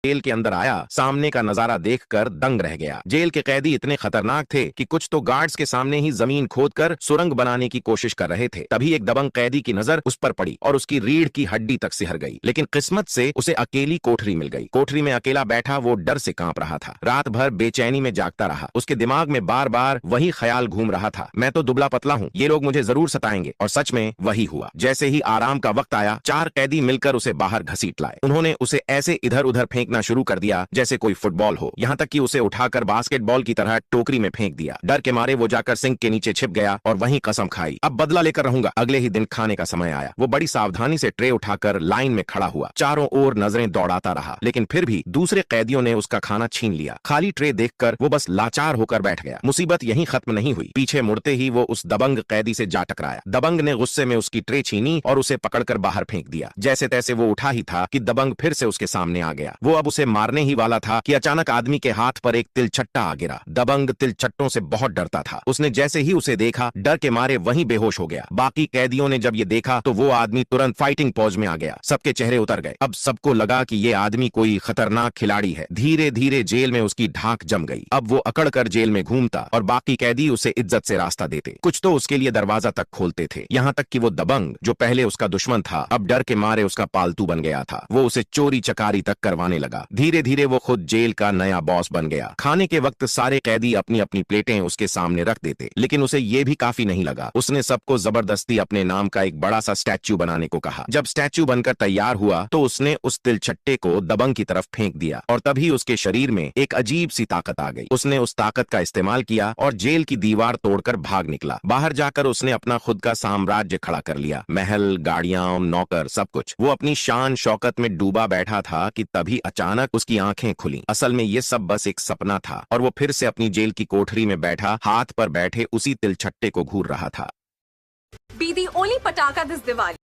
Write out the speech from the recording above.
Jail के अंदर आया, सामने का नजारा देखकर दंग रह गया। जेल के कैदी इतने खतरनाक थे कि कुछ तो गार्ड्स के सामने ही जमीन खोदकर सुरंग बनाने की कोशिश कर रहे थे। तभी एक दबंग कैदी की नजर उस पर पड़ी और उसकी रीढ़ की हड्डी तक सिहर गई। लेकिन किस्मत से उसे अकेली कोठरी मिल गई। कोठरी में अकेला बैठा वो डर से कांप रहा था। रात भर बेचैनी में जागता रहा। उसके दिमाग में बार बार वही ख्याल घूम रहा था, मैं तो दुबला पतला हूँ, ये लोग मुझे जरूर सताएंगे। और सच में वही हुआ। जैसे ही आराम का वक्त आया, 4 कैदी मिलकर उसे बाहर घसीट लाए। उन्होंने उसे ऐसे इधर उधर फेंकना शुरू कर दिया जैसे कोई फुटबॉल हो, यहाँ तक कि उसे उठाकर बास्केटबॉल की तरह टोकरी में फेंक दिया। डर के मारे वो जाकर सिंक के नीचे छिप गया और वहीं कसम खाई, अब बदला लेकर रहूंगा। अगले ही दिन खाने का समय आया। वो बड़ी सावधानी से ट्रे उठाकर लाइन में खड़ा हुआ, चारों ओर नजरें दौड़ाता रहा, लेकिन फिर भी दूसरे कैदियों ने उसका खाना छीन लिया। खाली ट्रे देखकर वो बस लाचार होकर बैठ गया। मुसीबत यहीं खत्म नहीं हुई। पीछे मुड़ते ही वो उस दबंग कैदी से जा टकराया। दबंग ने गुस्से में उसकी ट्रे छीनी और उसे पकड़कर बाहर फेंक दिया। जैसे तैसे वो उठा ही था कि दबंग फिर से उसके सामने आ गया। वो अब उसे मारने ही वाला था कि अचानक आदमी के हाथ पर एक तिलचट्टा आ गिरा। दबंग तिलचट्टों से बहुत डरता था। उसने जैसे ही उसे देखा, डर के मारे वहीं बेहोश हो गया। बाकी कैदियों ने जब ये देखा तो वो आदमी तुरंत फाइटिंग पोज में आ गया। सबके चेहरे उतर गए। अब सबको लगा कि ये आदमी कोई खतरनाक खिलाड़ी है। धीरे धीरे जेल में उसकी ढाक जम गई। अब वो अकड़कर जेल में घूमता और बाकी कैदी उसे इज्जत से रास्ता देते। कुछ तो उसके लिए दरवाजा तक खोलते थे। यहाँ तक कि वो दबंग, जो पहले उसका दुश्मन था, अब डर के मारे उसका पालतू बन गया था। वो उसे चोरी चकारी तक करवाने लगा। धीरे धीरे वो खुद जेल का नया बॉस बन गया। खाने के वक्त सारे कैदी अपनी अपनी प्लेटें उसके सामने रख देते, लेकिन उसे ये भी काफी नहीं लगा। उसने सबको जबरदस्ती अपने नाम का एक बड़ा सा स्टैच्यू बनाने को कहा। जब स्टैच्यू बनकर तैयार हुआ तो उसने उस तिलछट्टे को दबंग की तरफ फेंक दिया और तभी उसके शरीर में एक अजीब सी ताकत आ गई। उसने उस ताकत का इस्तेमाल किया और जेल की दीवार तोड़कर भाग निकला। बाहर जाकर उसने अपना खुद का साम्राज्य खड़ा कर लिया। महल, गाड़ियां, नौकर, सब कुछ। वो अपनी शान शौकत में डूबा बैठा था कि तभी अचानक उसकी आंखें खुली। असल में ये सब बस एक सपना था और वो फिर से अपनी जेल की कोठरी में बैठा हाथ पर बैठे उसी तिलछट्टे को घूर रहा था। Be the only Pataka this Diwali.